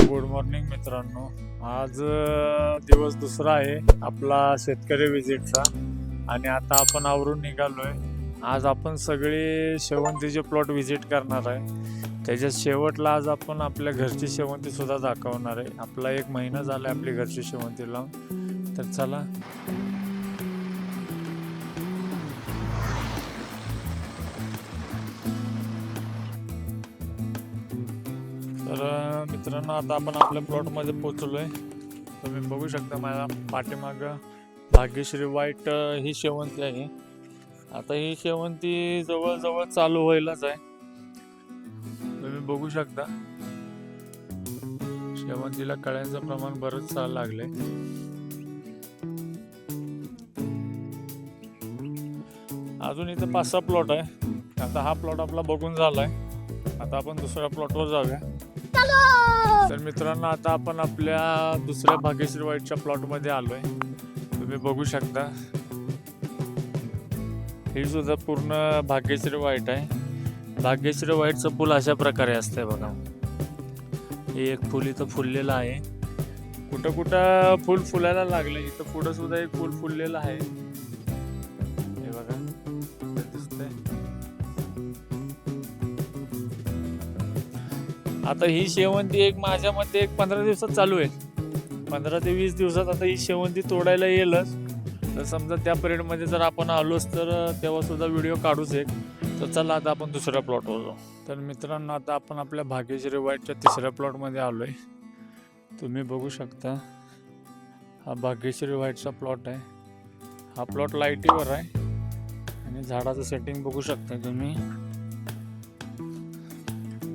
Good morning मित्रांनो. आज दिवस दुसरा आहे आपला शेतकरी विजिटचा आणि आता आपण आवरून निघालोय. आज आपण सगळे शेवंतीचे प्लॉट विजिट करणार आहे. त्याच्या शेवटला आज आपण आपल्या घरची शेवंती सुद्धा दाखवणार आहे. आपला 1 महिना झाला आपली घरची शेवंती लावून. तर चला तर मित्रांनो, आता आपण आपल्या प्लॉटमध्ये पोहोचलोय. तुम्ही बघू शकता माझ्या पाठीमागं भाग्यश्री व्हाईट ही शेवंती आहे. आता ही शेवंती जवळजवळ चालू व्हायलाच आहे. तुम्ही बघू शकता शेवंतीला कळ्यांचं प्रमाण बरंच लागले. अजून इथं 5-6 प्लॉट आहे. आता हा प्लॉट आपला बघून झालाय. आता आपण दुसऱ्या प्लॉटवर जाऊया. तर मित्रांनो, आता आपण आपल्या दुसऱ्या भाग्यश्री व्हाईटच्या प्लॉटमध्ये आलोय. तुम्ही बघू शकता ही सुद्धा पूर्ण भाग्यश्री व्हाईट आहे. भाग्यश्री व्हाईटचं फुल अशा प्रकारे असतंय बघा. हे एक फुल इथं फुललेलं आहे. कुठं कुठं फुल फुलायला लागले. इथं पुढं सुद्धा एक फुल फुललेलं आहे. हे बघा दिसतंय. आता ही शेवंती एक माझ्या मते 15 दिवसात चालू आहे. 15 ते 20 दिवसात आता ही शेवंती तोडायला येईलच. तर समजा त्या पिरियडमध्ये जर आपण आलोच तर तेव्हा सुद्धा व्हिडिओ काढूच एक. तर चला आता आपण दुसऱ्या प्लॉटवर जाऊ. तर मित्रांनो, आता आपण आपल्या भाग्यश्री व्हाईटच्या तिसऱ्या प्लॉटमध्ये आलोय. तुम्ही बघू शकता हा भाग्यश्री व्हाईटचा प्लॉट आहे. हा प्लॉट लाईटीवर आहे आणि झाडाचं सेटिंग बघू शकता तुम्ही.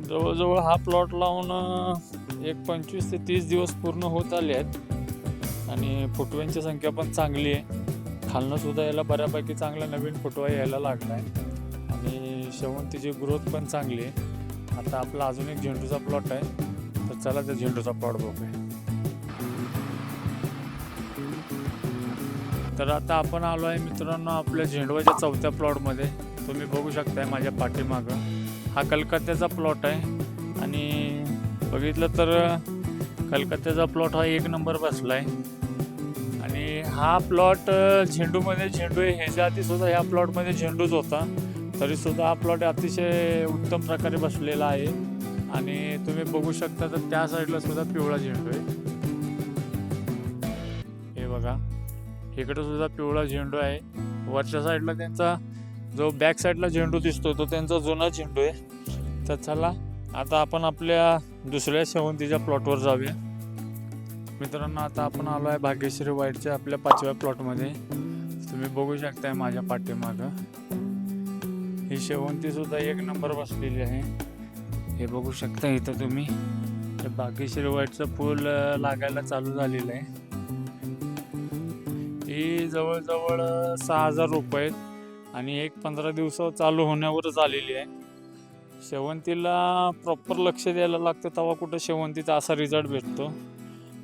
जवळजवळ हा प्लॉट लावून एक 25 ते 30 दिवस पूर्ण होत आले आहेत आणि फुटव्यांची संख्या पण चांगली आहे. खालनं सुद्धा याला बऱ्यापैकी चांगला नवीन फुटवा यायला लागला आहे आणि शेवंतीची ग्रोथ पण चांगली आहे. आता आपला अजून एक झेंडूचा प्लॉट आहे. तर चला त्या झेंडूचा प्लॉट बघूया. तर आता आपण आलो आहे मित्रांनो आपल्या झेंडूच्या 4थ्या प्लॉटमध्ये. तुम्ही बघू शकताय माझ्या पाठीमागं हा कलकत्त्याचा प्लॉट आहे आणि बघितलं तर कलकत्त्याचा प्लॉट हा 1 नंबर बसला आहे. आणि हा प्लॉट झेंडूमध्ये झेंडू आहे. ह्याच्या आधी सुद्धा ह्या प्लॉटमध्ये झेंडूच होता, तरीसुद्धा हा प्लॉट अतिशय उत्तम प्रकारे बसलेला आहे. आणि तुम्ही बघू शकता तर त्या साईडला सुद्धा पिवळा झेंडू आहे. हे बघा इकडे सुद्धा पिवळा झेंडू आहे. वरच्या साईडला त्यांचा जो बॅक साईडला झेंडू दिसतो तो त्यांचा जुना झेंडू आहे. तर चला आता आपण आपल्या दुसऱ्या शेवंतीच्या प्लॉटवर जाऊया. मित्रांनो, आता आपण आलो आहे भाग्यश्री व्हाईटच्या आपल्या 5व्या प्लॉटमध्ये. तुम्ही बघू शकताय माझ्या पाठीमागं ही शेवंती सुद्धा 1 नंबर बसलेली आहे. हे बघू शकता इथं तुम्ही. हे भाग्यश्री व्हाईटचं फूल लागायला चालू झालेलं आहे. ही जवळजवळ 6,000 रुपये आहेत आणि 15 दिवसावर चालू होण्यावरच आलेली आहे. शेवंतीला प्रॉपर लक्ष द्यायला लागतं तेव्हा कुठं शेवंतीचा असा रिझल्ट भेटतो.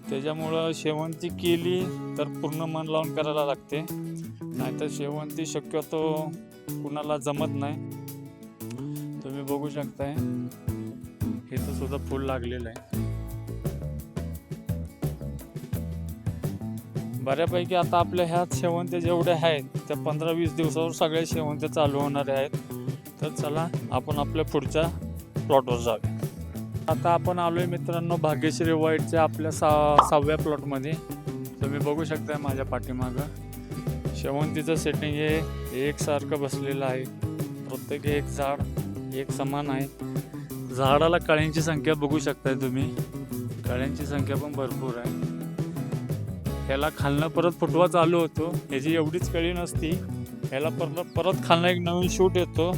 त्याच्यामुळं शेवंती केली तर पूर्ण मन लावून करायला लागते, नाहीतर शेवंती शक्यतो कुणाला जमत नाही. तुम्ही बघू शकताय इथं सुद्धा फूल लागलेलं आहे. बऱ्यापैकी आता आपल्या ह्या शेवंत्या जेवढ्या आहेत त्या 15-20 दिवसावर सगळ्या शेवंत्या चालू होणाऱ्या आहेत. तर चला आपण आपल्या पुढच्या प्लॉटवर जाऊया. आता आपण आलोय मित्रांनो भाग्यश्री व्हाईटच्या आपल्या 6व्या प्लॉटमध्ये. तुम्ही बघू शकता माझ्या पाठीमागं शेवंतीचं सेटिंग हे एकसारखं बसलेलं आहे. प्रत्येक एक झाड एक समान आहे. झाडाला कळ्यांची संख्या बघू शकताय तुम्ही. कळ्यांची संख्या पण भरपूर आहे. ह्याला खालनं परत फुटवा चालू होतो. ह्याची एवढीच कळी नसती. ह्याला परत खालनं एक नवीन शूट येतो.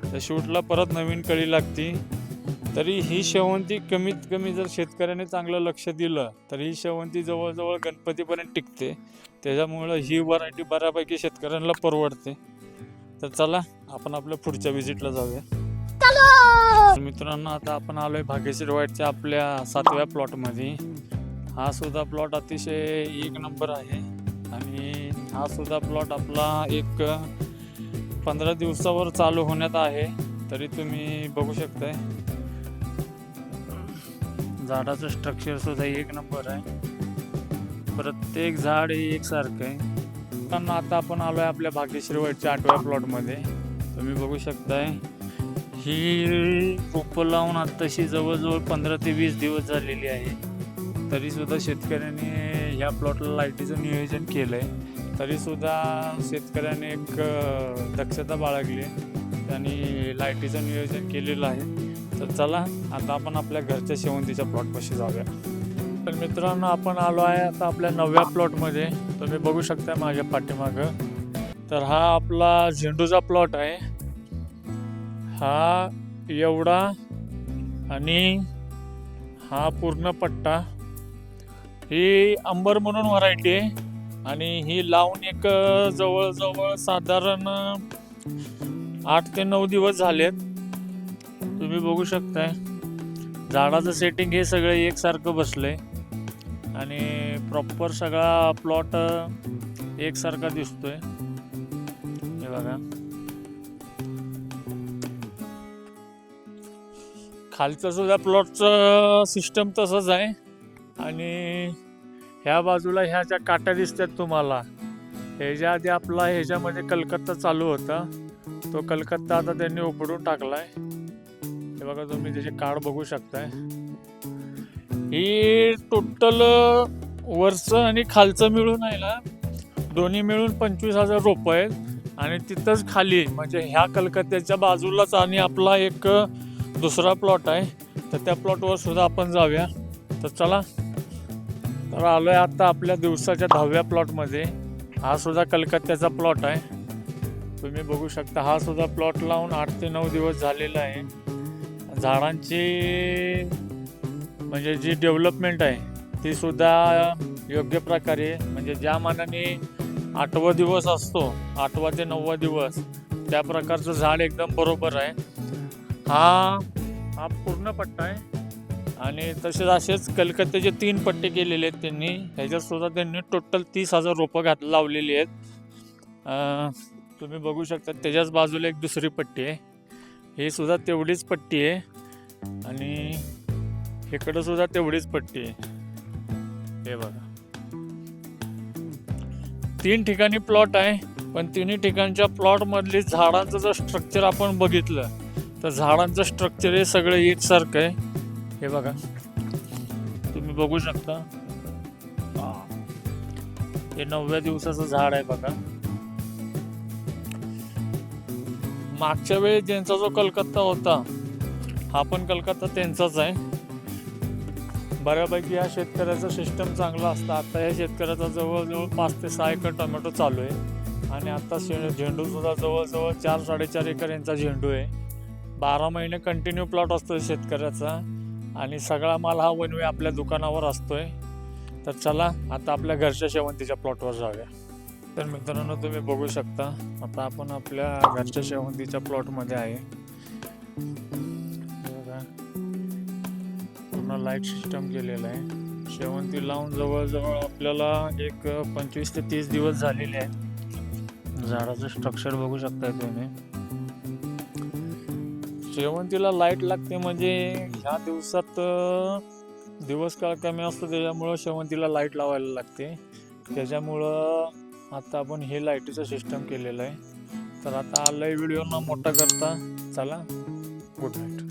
त्या शूटला परत नवीन कळी लागती. तरी ही शेवंती कमीत कमी जर शेतकऱ्याने चांगलं लक्ष दिलं तर ही शेवंती जवळजवळ गणपतीपर्यंत टिकते. त्याच्यामुळं ही व्हरायटी बऱ्यापैकी शेतकऱ्यांना परवडते. तर चला आपण आपल्या पुढच्या व्हिजिटला जाऊया. मित्रांनो, आता आपण आलोय भाग्यश्री व्हाईटच्या आपल्या 7व्या प्लॉटमध्ये. हा सुद्धा प्लॉट अतिशय 1 नंबर आहे आणि हा सुद्धा प्लॉट आपला एक 15 दिवसावर चालू होण्यात आहे. तरी तुम्ही बघू शकताय झाडाचं स्ट्रक्चर सुद्धा एक नंबर आहे. प्रत्येक झाड हे एकसारखं आहे. पण आता आपण आलो आहे आपल्या भाग्यश्री वाईटच्या 8व्या प्लॉटमध्ये. तुम्ही बघू शकताय ही रोपं लावून आत्ताशी जवळजवळ 15 ते 20 दिवस झालेली आहे. तरीसुद्धा शेतकऱ्यांनी ह्या प्लॉटला लाईटीचं नियोजन केलं आहे. तरीसुद्धा शेतकऱ्याने एक दक्षता बाळगली आणि लाईटीचं नियोजन केलेलं आहे. तर चला आता आपण आपल्या घरच्या शेवंतीच्या प्लॉटपाशी जाऊया. तर मित्रांनो आपण आलो आहे आता आपल्या 9व्या प्लॉटमध्ये. तुम्ही बघू शकता माझ्या पाठीमागं. तर हा आपला झेंडूचा प्लॉट आहे. हा एवढा आणि हा पूर्ण पट्टा. ही अंबर म्हणून व्हरायटी आहे आणि ही लावून एक जवळजवळ साधारण 8 ते 9 दिवस झालेत. तुम्ही बघू शकताय झाडाचं सेटिंग हे सगळं एकसारखं बसलंय आणि प्रॉपर सगळा प्लॉट एकसारखा दिसतोय. हे बघा खालचं सुद्धा प्लॉटचं सिस्टम तसंच आहे आणि ह्या बाजूला ह्या ज्या काट्या दिसतात तुम्हाला, ह्याच्या आधी आपला ह्याच्यामध्ये कलकत्ता चालू होता. तो कलकत्ता आता त्यांनी उपडून टाकलाय. हे बघा तुम्ही त्याचे कार्ड बघू शकताय. ही टोटल वरचं आणि खालचं मिळून आहे ना, दोन्ही मिळून 25,000 रोपं आहेत आणि तिथंच खाली म्हणजे ह्या कलकत्त्याच्या बाजूलाच आणि आपला एक दुसरा प्लॉट आहे. तर त्या प्लॉटवर सुद्धा आपण जाऊया. तर चला. तर आलोय आता आपल्या दिवसाच्या 10व्या प्लॉटमध्ये. हा सुद्धा कलकत्त्याचा प्लॉट आहे. तुम्ही बघू शकता हा सुद्धा प्लॉट लावून 8 ते 9 दिवस झालेला आहे. झाडांची म्हणजे जी डेव्हलपमेंट आहे ती सुद्धा योग्य प्रकारे म्हणजे ज्या मानाने 8वा दिवस असतो 8वा ते 9वा दिवस त्या प्रकारचं झाड एकदम बरोबर आहे. हा पूर्ण पट्टा आहे आणि तसेच असेच कलकत्त्याचे 3 पट्टे केलेले आहेत त्यांनी. ह्याच्यात सुद्धा त्यांनी टोटल 30,000 रोपं लावलेली आहेत. तुम्ही बघू शकता त्याच्याच बाजूला एक दुसरी पट्टी आहे. हे सुद्धा तेवढीच पट्टी आहे आणि इकडं सुद्धा तेवढीच पट्टी आहे. हे बघा 3 ठिकाणी प्लॉट आहे पण तिन्ही ठिकाणच्या प्लॉटमधली झाडांचं जर स्ट्रक्चर आपण बघितलं तर झाडांचं स्ट्रक्चर हे सगळं एकसारखं आहे. हे बघा तुम्ही बघू शकता हे 9व्या दिवसाचं झाड आहे बघा. मागच्या वेळी ज्यांचा जो कलकत्ता होता हा पण कलकत्ता त्यांचाच आहे. बऱ्यापैकी या शेतकऱ्याचं सिस्टम चांगलं असतं. आता या शेतकऱ्याचा जवळजवळ 5 ते 6 एकर टोमॅटो चालू आहे आणि आता झेंडू सुद्धा जवळजवळ 4-4.5 एकर यांचा झेंडू आहे. 12 महिने कंटिन्यू प्लॉट असतो शेतकऱ्याचा आणि सगळा माल हा वन वे आपल्या दुकानावर असतोय. तर चला आता आपल्या घरच्या शेवंतीच्या प्लॉटवर जाऊया. तर मित्रांनो तुम्ही बघू शकता आता आपण आपल्या घरच्या शेवंतीच्या प्लॉटमध्ये आहे. पूर्ण लाईट सिस्टम केलेलं आहे. शेवंती लावून जवळजवळ आपल्याला एक 25 ते 30 दिवस झालेले आहेत. झाडाचं स्ट्रक्चर बघू शकता तुम्ही. शेवंतीला लाईट लागते म्हणजे ह्या दिवसात दिवस काळ कमी असतो त्याच्यामुळं शेवंतीला लाईट लावायला लागते. त्याच्यामुळं आता आपण हे लाईटीचं सिस्टम केलेलं आहे. तर आता आलाय व्हिडिओ न मोठा करता. चला गुड नाईट.